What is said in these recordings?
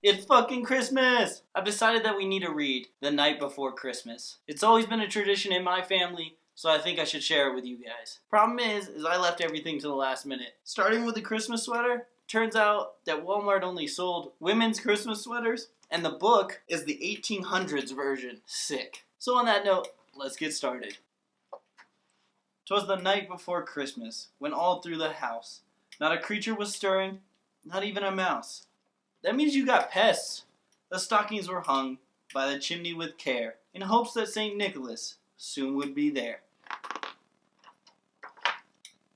It's fucking Christmas! I've decided that we need to read the night before Christmas. It's always been a tradition in my family, so I think I should share it with you guys. Problem is I left everything to the last minute. Starting with the Christmas sweater, turns out that Walmart only sold women's Christmas sweaters, and the book is the 1800s version. Sick. So on that note, let's get started. 'Twas the night before Christmas, when all through the house not a creature was stirring, not even a mouse. That means you got pests. The stockings were hung by the chimney with care, in hopes that St. Nicholas soon would be there.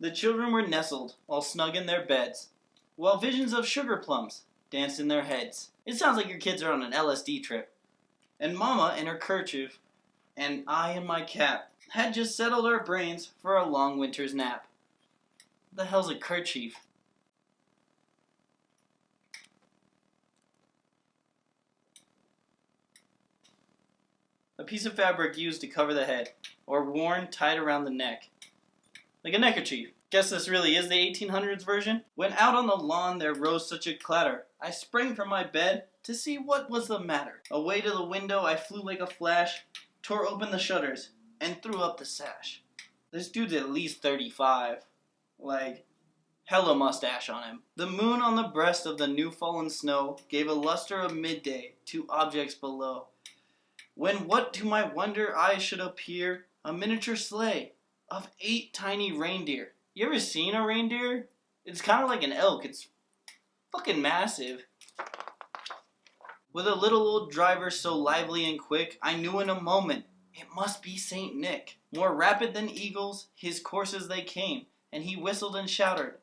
The children were nestled, all snug in their beds, while visions of sugar plums danced in their heads. It sounds like your kids are on an LSD trip. And Mama in her kerchief, and I in my cap, had just settled our brains for a long winter's nap. What the hell's a kerchief? A piece of fabric used to cover the head, or worn tied around the neck. Like a neckerchief. Guess this really is the 1800s version? When out on the lawn there rose such a clatter, I sprang from my bed to see what was the matter. Away to the window I flew like a flash, tore open the shutters, and threw up the sash. This dude's at least 35. Like, hella mustache on him. The moon on the breast of the new fallen snow gave a luster of midday to objects below. When what to my wonder eyes should appear, a miniature sleigh of 8 tiny reindeer. You ever seen a reindeer? It's kind of like an elk. It's fucking massive. With a little old driver so lively and quick, I knew in a moment it must be Saint Nick. More rapid than eagles, his courses they came, and he whistled and shouted.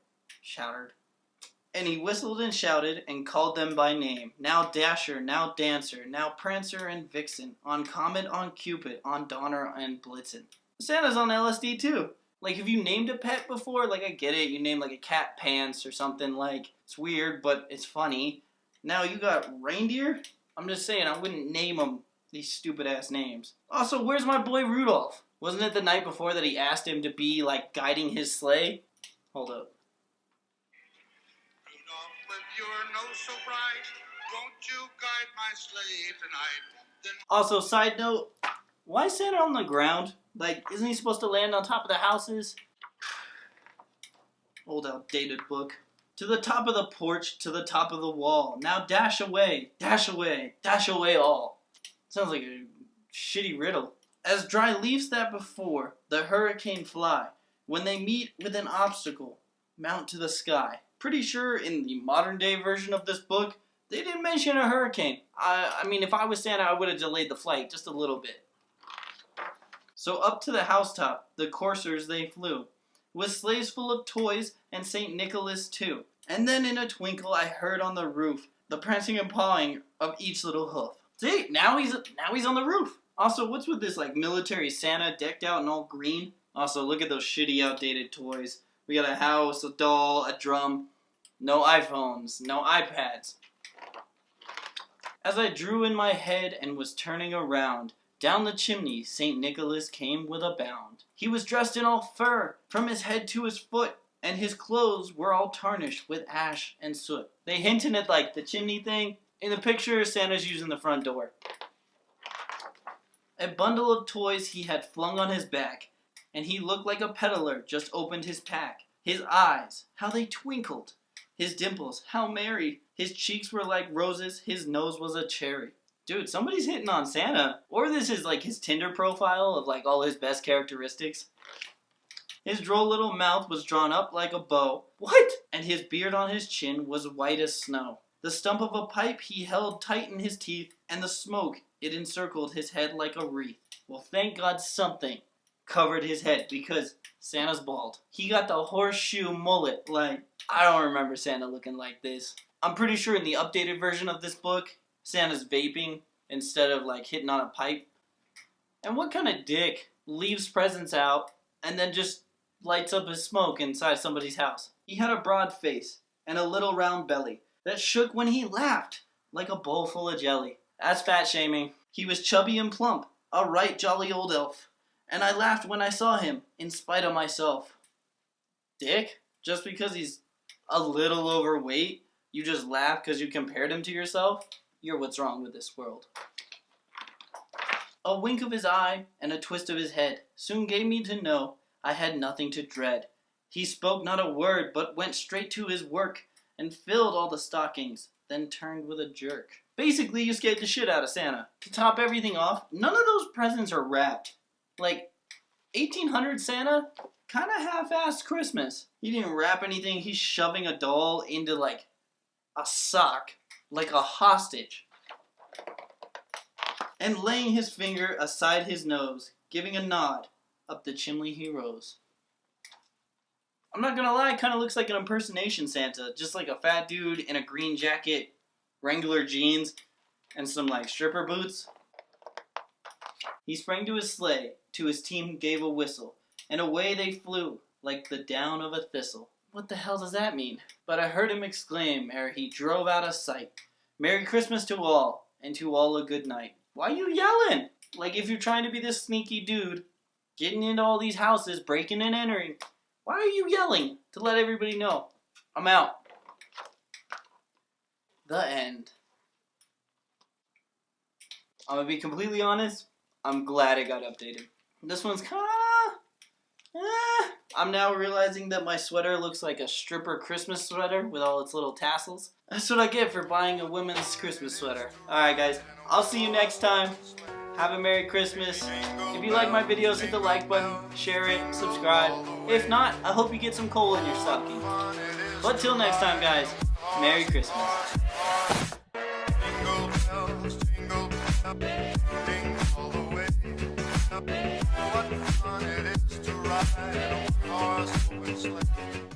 And he whistled and shouted and called them by name. Now Dasher, now Dancer, now Prancer and Vixen, on Comet, on Cupid, on Donner and Blitzen. Santa's on LSD too. Like, have you named a pet before? Like, I get it, you named like a cat Pants or something, like, it's weird, but it's funny. Now you got reindeer? I'm just saying, I wouldn't name them these stupid ass names. Also, where's my boy Rudolph? Wasn't it the night before that he asked him to be, like, guiding his sleigh? Hold up. Your nose so bright, won't you guide my sleigh tonight? Also, side note, why is Santa on the ground? Like, isn't he supposed to land on top of the houses? Old outdated book. To the top of the porch, to the top of the wall. Now dash away, dash away, dash away all. Sounds like a shitty riddle. As dry leaves that before the hurricane fly, when they meet with an obstacle, mount to the sky. Pretty sure in the modern day version of this book, they didn't mention a hurricane. I mean, if I was Santa, I would have delayed the flight just a little bit. So up to the housetop, the coursers they flew, with sleighs full of toys and St. Nicholas too. And then in a twinkle I heard on the roof the prancing and pawing of each little hoof. See, now he's on the roof. Also, what's with this like military Santa decked out in all green? Also, look at those shitty outdated toys. We got a house, a doll, a drum. No iPhones, no iPads. As I drew in my head and was turning around, down the chimney St. Nicholas came with a bound. He was dressed in all fur, from his head to his foot, and his clothes were all tarnished with ash and soot. They hinted at like the chimney thing. In the picture, Santa's using the front door. A bundle of toys he had flung on his back, and he looked like a peddler just opened his pack. His eyes, how they twinkled. His dimples, how merry. His cheeks were like roses, his nose was a cherry. Dude, somebody's hitting on Santa. Or this is like his Tinder profile of like all his best characteristics. His droll little mouth was drawn up like a bow. What? And his beard on his chin was white as snow. The stump of a pipe he held tight in his teeth, and the smoke, it encircled his head like a wreath. Well, thank God something covered his head, because Santa's bald. He got the horseshoe mullet. Like, I don't remember Santa looking like this. I'm pretty sure in the updated version of this book, Santa's vaping instead of like hitting on a pipe. And what kind of dick leaves presents out and then just lights up his smoke inside somebody's house? He had a broad face and a little round belly that shook when he laughed like a bowl full of jelly. That's fat shaming. He was chubby and plump, a right jolly old elf. And I laughed when I saw him, in spite of myself. Dick? Just because he's a little overweight, You just laugh because you compared him to yourself? You're what's wrong with this world. A wink of his eye and a twist of his head soon gave me to know I had nothing to dread. He spoke not a word, but went straight to his work and filled all the stockings, then turned with a jerk. Basically, you scared the shit out of Santa. To top everything off, none of those presents are wrapped. Like, 1800 Santa? Kinda half-assed Christmas. He didn't wrap anything, he's shoving a doll into, like, a sock, like a hostage. And laying his finger aside his nose, giving a nod, up the chimney he rose. I'm not gonna lie, kinda looks like an impersonation Santa. Just like a fat dude in a green jacket, Wrangler jeans, and some like stripper boots. He sprang to his sleigh, to his team gave a whistle, and away they flew, like the down of a thistle. What the hell does that mean? But I heard him exclaim, ere he drove out of sight, Merry Christmas to all, and to all a good night. Why you yelling? Like if you're trying to be this sneaky dude, getting into all these houses, breaking and entering, why are you yelling? To let everybody know. I'm out. The end. I'm gonna be completely honest, I'm glad it got updated. This one's kinda... I'm now realizing that my sweater looks like a stripper Christmas sweater with all its little tassels. That's what I get for buying a women's Christmas sweater. Alright guys, I'll see you next time. Have a Merry Christmas. If you like my videos, hit the like button, share it, subscribe. If not, I hope you get some coal in your stocking. But till next time guys, Merry Christmas. What fun it is to ride